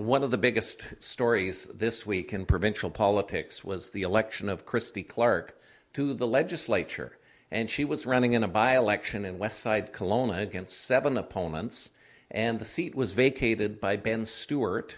One of the biggest stories this week in provincial politics was the election of Christy Clark to the legislature. And she was running in a by-election in Westside Kelowna against 7 opponents. And the seat was vacated by Ben Stewart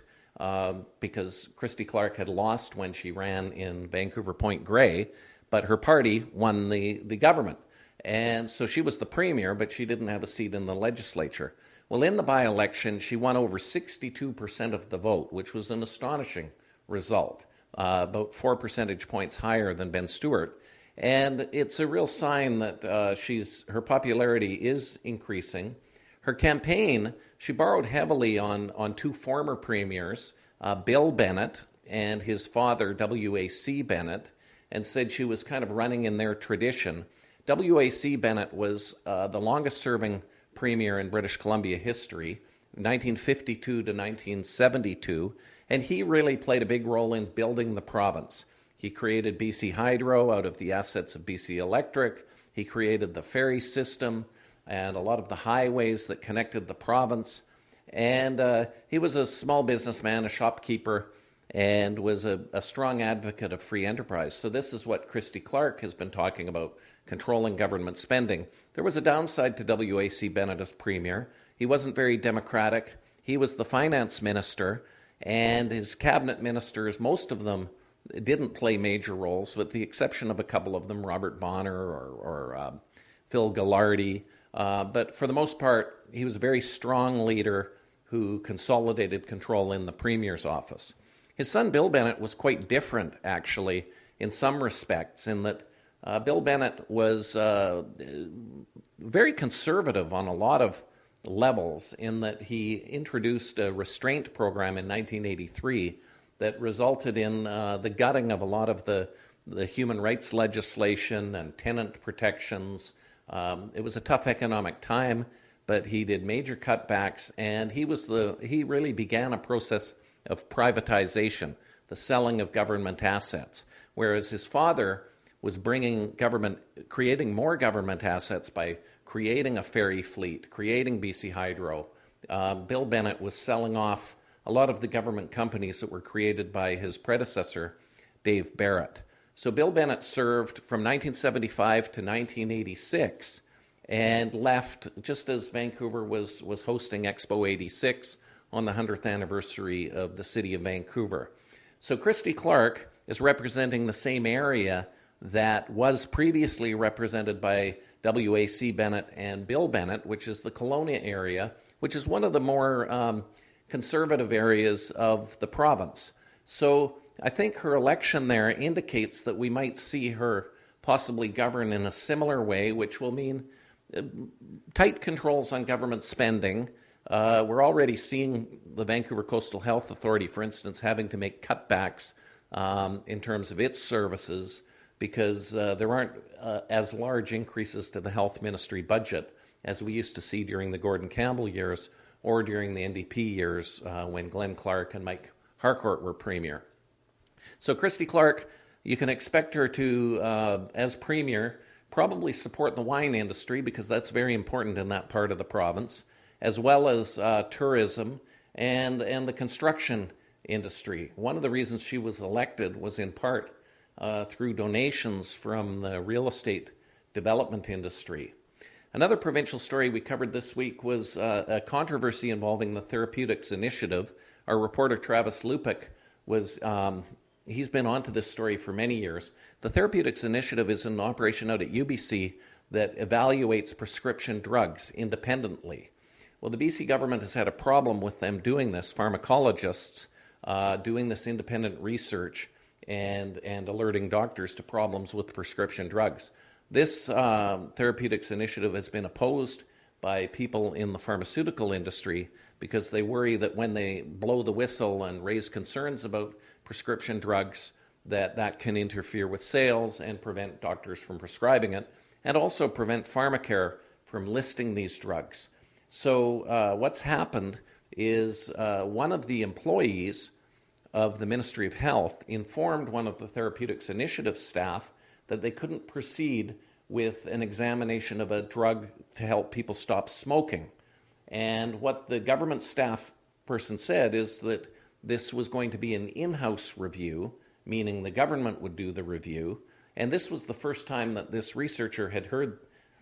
because Christy Clark had lost when she ran in Vancouver Point Grey, but her party won the government. And so she was the premier, but she didn't have a seat in the legislature. Well, in the by-election, she won over 62% of the vote, which was an astonishing result, about 4 percentage points higher than Ben Stewart. And it's a real sign that her popularity is increasing. Her campaign, she borrowed heavily on 2 former premiers, Bill Bennett and his father, W.A.C. Bennett, and said she was kind of running in their tradition. W.A.C. Bennett was the longest-serving premier in British Columbia history, 1952 to 1972, and he really played a big role in building the province. He created BC Hydro out of the assets of BC Electric. He created the ferry system and a lot of the highways that connected the province. And he was a small businessman, a shopkeeper, and was a strong advocate of free enterprise. So this is what Christy Clark has been talking about, controlling government spending. There was a downside to W.A.C. Bennett as premier. He wasn't very democratic. He was the finance minister, and his cabinet ministers, most of them didn't play major roles, with the exception of a couple of them, Robert Bonner or Phil Ghilardi. But for the most part, he was a very strong leader who consolidated control in the premier's office. His son, Bill Bennett, was quite different, actually, in some respects, in that Bill Bennett was very conservative on a lot of levels, in that he introduced a restraint program in 1983 that resulted in the gutting of a lot of the human rights legislation and tenant protections. It was a tough economic time, but he did major cutbacks, and he really began a process of privatization, the selling of government assets, whereas his father was creating more government assets by creating a ferry fleet, creating BC Hydro. Bill Bennett was selling off a lot of the government companies that were created by his predecessor, Dave Barrett. So Bill Bennett served from 1975 to 1986 and left just as Vancouver was hosting Expo 86 on the 100th anniversary of the city of Vancouver. So Christy Clark is representing the same area that was previously represented by W.A.C. Bennett and Bill Bennett, which is the Kelowna area, which is one of the more conservative areas of the province. So I think her election there indicates that we might see her possibly govern in a similar way, which will mean tight controls on government spending. We're already seeing the Vancouver Coastal Health Authority, for instance, having to make cutbacks in terms of its services because there aren't as large increases to the health ministry budget as we used to see during the Gordon Campbell years or during the NDP years when Glenn Clark and Mike Harcourt were premier. So Christy Clark, you can expect her to, as premier, probably support the wine industry because that's very important in that part of the province, as well as tourism and the construction industry. One of the reasons she was elected was in part through donations from the real estate development industry. Another provincial story we covered this week was a controversy involving the Therapeutics Initiative. Our reporter Travis Lupick he's been onto this story for many years. The Therapeutics Initiative is an operation out at UBC that evaluates prescription drugs independently. Well, the BC government has had a problem with them doing this, pharmacologists doing this independent research and alerting doctors to problems with prescription drugs. This Therapeutics Initiative has been opposed by people in the pharmaceutical industry because they worry that when they blow the whistle and raise concerns about prescription drugs, that can interfere with sales and prevent doctors from prescribing it, and also prevent pharmacare from listing these drugs. So what's happened is one of the employees of the Ministry of Health informed one of the Therapeutics Initiative staff that they couldn't proceed with an examination of a drug to help people stop smoking. And what the government staff person said is that this was going to be an in-house review, meaning the government would do the review. And this was the first time that this researcher had heard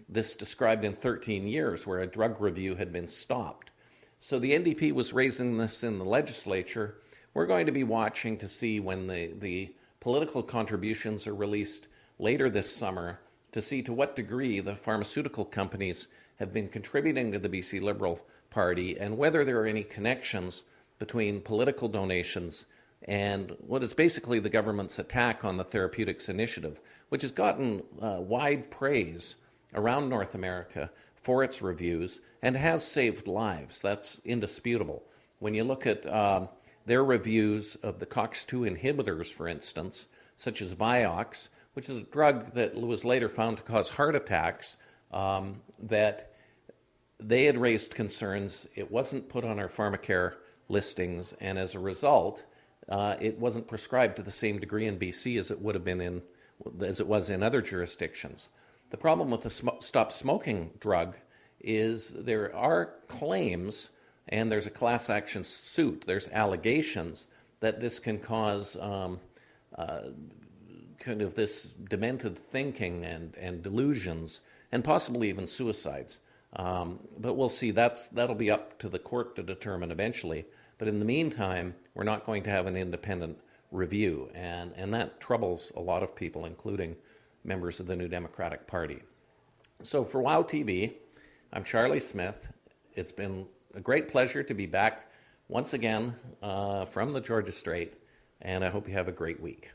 this described in 13 years, where a drug review had been stopped. So the NDP was raising this in the legislature. We're going to be watching to see when the political contributions are released later this summer to see to what degree the pharmaceutical companies have been contributing to the BC Liberal Party and whether there are any connections between political donations and what is basically the government's attack on the therapeutics initiative, which has gotten wide praise around North America for its reviews and has saved lives. That's indisputable. When you look at their reviews of the COX-2 inhibitors, for instance, such as Vioxx, which is a drug that was later found to cause heart attacks, that they had raised concerns. It wasn't put on our pharmacare listings, and as a result, it wasn't prescribed to the same degree in BC as it would have been as it was in other jurisdictions. The problem with the stop smoking drug is there are claims, and there's a class action suit, there's allegations that this can cause kind of this demented thinking and delusions, and possibly even suicides. But we'll see. That'll be up to the court to determine eventually. But in the meantime, we're not going to have an independent review, and that troubles a lot of people, including members of the New Democratic Party. So for WOW TV, I'm Charlie Smith. It's been a great pleasure to be back once again from the Georgia Strait, and I hope you have a great week.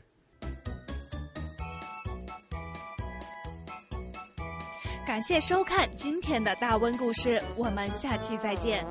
感谢收看今天的大温故事，我们下期再见。